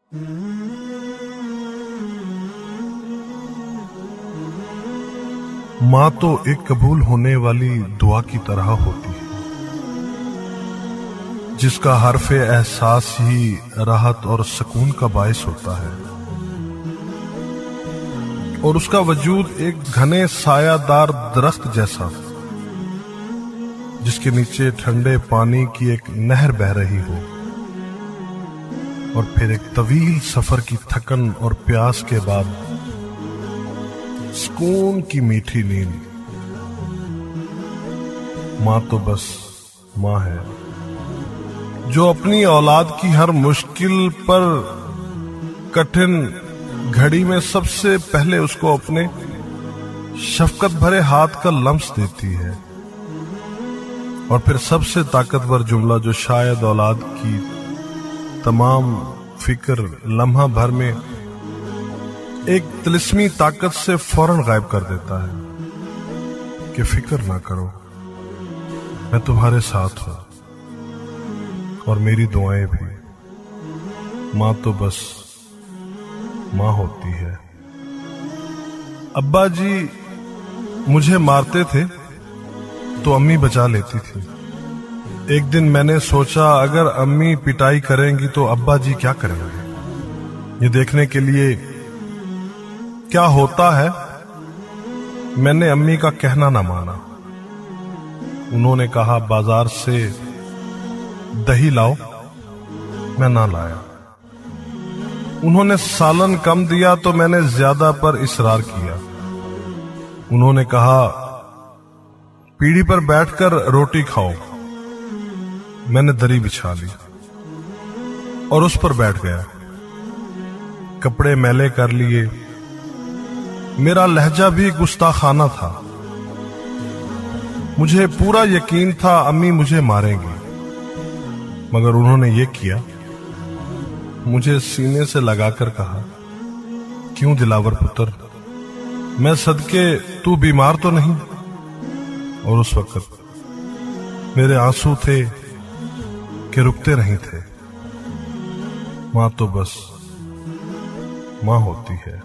माँ तो एक कबूल होने वाली दुआ की तरह होती है, जिसका हरफे एहसास ही राहत और सुकून का बायस होता है, और उसका वजूद एक घने सायादार दरख्त जैसा, जिसके नीचे ठंडे पानी की एक नहर बह रही हो, और फिर एक तवील सफर की थकन और प्यास के बाद सुकून की मीठी नींद। माँ तो बस माँ है, जो अपनी औलाद की हर मुश्किल पर कठिन घड़ी में सबसे पहले उसको अपने शफकत भरे हाथ का लम्स देती है, और फिर सबसे ताकतवर जुमला जो शायद औलाद की तमाम फिक्र लम्हा भर में एक तिलिस्मी ताकत से फौरन गायब कर देता है कि फिक्र ना करो, मैं तुम्हारे साथ हूं, और मेरी दुआएं भी। माँ तो बस माँ होती है। अब्बा जी मुझे मारते थे तो अम्मी बचा लेती थी। एक दिन मैंने सोचा, अगर अम्मी पिटाई करेंगी तो अब्बा जी क्या करेंगे? ये देखने के लिए क्या होता है, मैंने अम्मी का कहना ना माना। उन्होंने कहा, बाजार से दही लाओ, मैं ना लाया। उन्होंने सालन कम दिया तो मैंने ज्यादा पर इसरार किया। उन्होंने कहा, पीढ़ी पर बैठकर रोटी खाओ, मैंने दरी बिछा ली और उस पर बैठ गया। कपड़े मैले कर लिए, मेरा लहजा भी गुस्ताखाना था। मुझे पूरा यकीन था अम्मी मुझे मारेंगी, मगर उन्होंने ये किया, मुझे सीने से लगाकर कहा, क्यों दिलावर पुत्र, मैं सदके तू बीमार तो नहीं? और उस वक्त मेरे आंसू थे कि रुकते नहीं थे। माँ तो बस माँ होती है।